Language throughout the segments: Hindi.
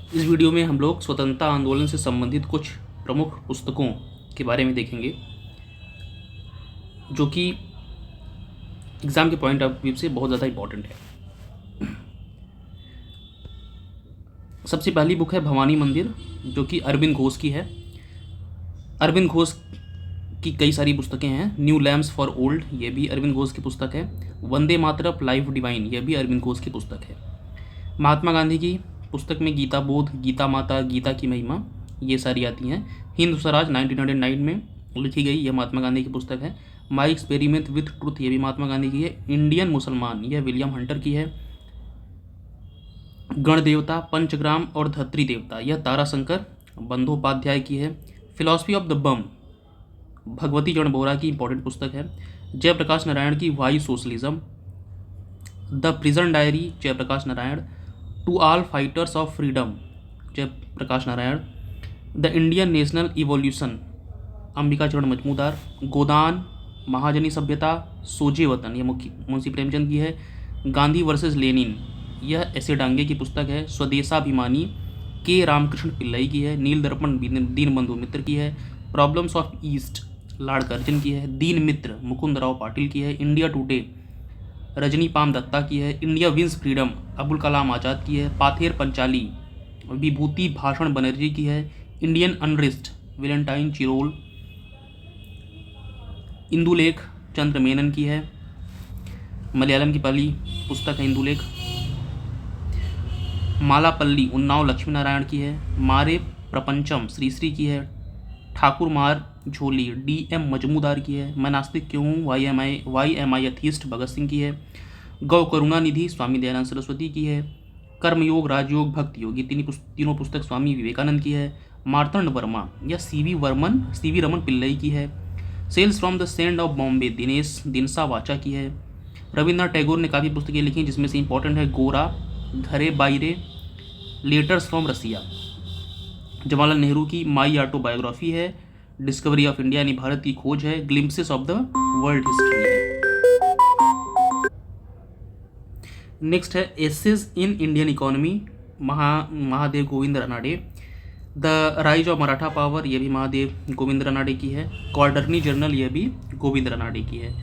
इस वीडियो में हम लोग स्वतंत्रता आंदोलन से संबंधित कुछ प्रमुख पुस्तकों के बारे में देखेंगे जो कि एग्ज़ाम के पॉइंट ऑफ व्यू से बहुत ज़्यादा इम्पॉर्टेंट है। सबसे पहली बुक है भवानी मंदिर, जो कि अरविंद घोष की है। अरविंद घोष की कई सारी पुस्तकें हैं। न्यू लैम्प्स फॉर ओल्ड, ये भी अरविंद घोष की पुस्तक है। वंदे मातरम लाइफ डिवाइन, यह भी अरविंद घोष की पुस्तक है। महात्मा गांधी की पुस्तक में गीता बोध, गीता माता, गीता की महिमा, ये सारी आती हैं। हिंद स्वराज 1909 में लिखी गई, यह महात्मा गांधी की पुस्तक है। माई एक्सपेरिमेंट विथ ट्रुथ, ये भी महात्मा गांधी की है। इंडियन मुसलमान, यह विलियम हंटर की है। गण देवता, पंचग्राम और धत्री देवता, यह ताराशंकर बंदोपाध्याय की है। Philosophy of the bomb, Bhagwati Charan Bohra की इंपॉर्टेंट पुस्तक है। जयप्रकाश नारायण की why socialism. The prison diary, Jayaprakash Narayan. To all fighters of freedom, Jayaprakash Narayan. The Indian national evolution, Ambika Charan Majumdar. गोदान, महाजनी सभ्यता, सोजे वतन, यह मुंशी प्रेमचंद की है। गांधी वर्सेस लेनिन, यह ऐसे डांगे की पुस्तक है। स्वदेशाभिमानी, के रामकृष्ण पिल्लई की है। नील दर्पण, दीनबंधु मित्र की है। Problems of East, Lord Curzon की है। दीन मित्र, मुकुंद राव पाटिल की है। India Today, Rajani Palme Dutta की है। India wins freedom, Abul Kalam Azad की है। पाथेर पंचाली, विभूति भाषण बनर्जी की है। Indian unrest, Valentine Chirol. Indulekha, Chandra Menon की है। मलयालम की पहली पुस्तक है इंदुलेख। मालापल्ली, उन्नाव लक्ष्मी नारायण की है। मारे प्रपंचम, श्री की है। ठाकुर मार झोली, DM मजमूदार की है। मैं नास्तिक क्यों हूँ, वाई एम आई अथीस्ट, भगत सिंह की है। गौ करुणा निधि, स्वामी दयानंद सरस्वती की है। कर्मयोग, राजयोग, भक्ति योग, ये तीनों पुस्तक स्वामी विवेकानंद की है। मार्तंड वर्मा, यह सीवी रमन पिल्लई की है। Sales from the sand of Bombay, Dinesh Dinsha Wacha की है। रविन्द्रनाथ टैगोर ने काफ़ी पुस्तकें लिखी जिसमें से इंपॉर्टेंट है Gora, Ghare Baire, letters from Russia. Jawaharlal Nehru की माई ऑटोबायोग्राफी है। डिस्कवरी ऑफ इंडिया यानी भारत की खोज है। Glimpses of the world history है। नेक्स्ट है essays in Indian economy, Mahadev Govind Ranade. The rise of Maratha power, यह भी महादेव गोविंद रानाडे की है। क्वार्टरनी जर्नल, यह भी गोविंद रानाडे की है।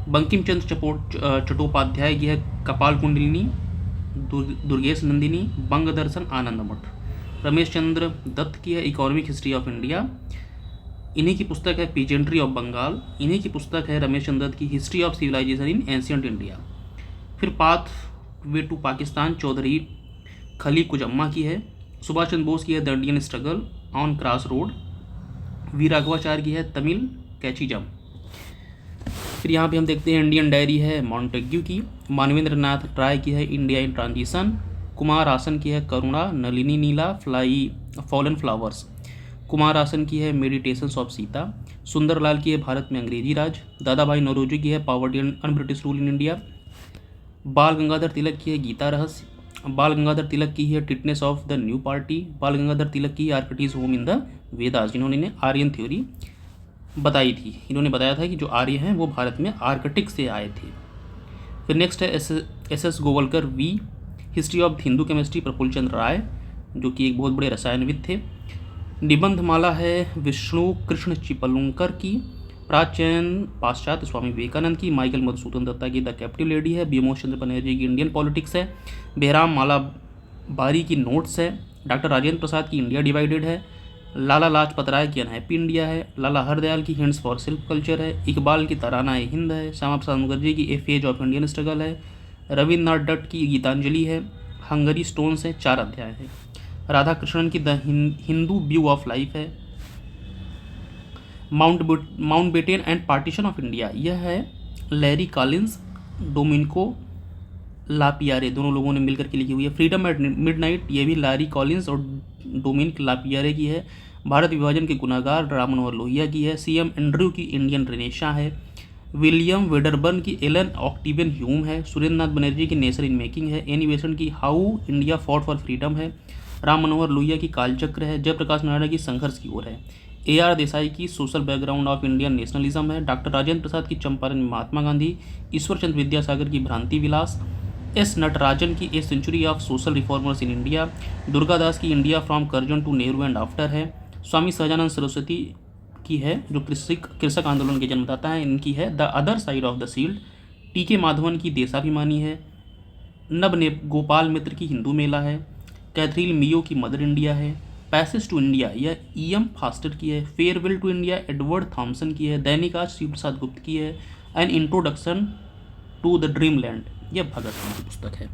बंकिम चंद्र चट्टोपाध्याय की है कपाल कुंडलिनी, दुर्गेश नंदिनी, बंग दर्शन, आनंद मठ। रमेश चंद्र दत्त की है इकोनॉमिक हिस्ट्री ऑफ इंडिया, इन्हीं की पुस्तक है पीजेंट्री ऑफ बंगाल। इन्हीं की पुस्तक है रमेश चंद्र दत्त की history of civilisation in ancient India. फिर pathway to Pakistan, Chaudhary Khali Kujamma की है। सुभाष चंद्र बोस की है the Indian struggle on cross road. V Raghavacharya की है तमिल कैचिजम। फिर यहाँ पे हम देखते हैं इंडियन डायरी है मॉन्टेग्यू की। मानवेंद्र नाथ राय की है India in transition. Kumar Hasan की है करुणा, नलिनी नीला, फॉलन फ्लावर्स। कुमार हासन की है मेडिटेशंस ऑफ सीता। सुंदरलाल की है भारत में अंग्रेजी राज। दादा भाई नौरोजी की है poverty and British rule in India. बाल गंगाधर तिलक की है गीता रहस्य। बाल गंगाधर तिलक की है tetanus of the new party. बाल गंगाधर तिलक की आर्किटिस होम इन द वेदास, जिन्होंने आर्यन थ्योरी बताई थी। इन्होंने बताया था कि जो आर्य हैं वो भारत में आर्कटिक से आए थे। फिर नेक्स्ट है SS Golwalkar we, history of Hindu chemistry, Prafulla Chandra Ray, जो कि एक बहुत बड़े रसायनविद थे। निबंधमाला है विष्णु कृष्ण चिपलुंकर की। प्राचीन पाश्चात्य, स्वामी विवेकानंद की। माइकल मधुसूदन दत्ता की द कैप्टिव लेडी है। बिमोश चंद्र बनर्जी की इंडियन पॉलिटिक्स है। बेहराम माला बारी की नोट्स है। डॉक्टर राजेंद्र प्रसाद की इंडिया डिवाइडेड है। लाला लाजपत राय की अनहैप्पी इंडिया है। लाला हरदयाल की हिंट्स फॉर सेल्फ कल्चर है। इकबाल की तराना ए हिंद है। श्यामा प्रसाद मुखर्जी की A phase of Indian struggle है। रविन्द्रनाथ दत्त की गीतांजलि है। हंगरी स्टोन्स है, 4 अध्याय है। राधा कृष्णन की the Hindu view of life है। Mountbatten and partition of India, यह है लैरी कॉलिंस, डोमिनिको लापियारे, दोनों लोगों ने मिलकर के लिखी हुई है। फ्रीडम एट मिडनाइट, ये भी लैरी कॉलिंस और डोमिनिक लापियारे की है। भारत विभाजन के गुनाहगार, राम मनोहर लोहिया की है। CM एंड्रयू की इंडियन रेनेसा है। विलियम वेडरबर्न की एलन ऑक्टिवियन ह्यूम है। सुरेंद्र नाथ बनर्जी की नेशन इन मेकिंग है। एनी बेसेंट की how India fought for freedom है। राम मनोहर लोहिया की कालचक्र है। जयप्रकाश नारायण की संघर्ष की ओर है। AR देसाई की social background of Indian nationalism है। डॉक्टर राजेंद्र प्रसाद की चंपारण में महात्मा गांधी। ईश्वर चंद्र विद्यासागर की भ्रांति विलास। एस नटराजन की a century of social reformers in India, Durgadas की India from Curzon to Nehru and after है, स्वामी सहजानंद सरस्वती की है जो कृषक आंदोलन के जन्मदाता हैं, इनकी है the other side of the shield, T के माधवन की देशाभिमानी है, नब गोपाल मित्र की हिंदू मेला है, कैथरीन मियो की मदर इंडिया है, पैसेज टू इंडिया यह ई एम फास्टर की है, farewell to India Edward Thomson की है, दैनिक आज शिव प्रसाद गुप्त की है, an introduction to the dream land यह भगत सिंह की पुस्तक है।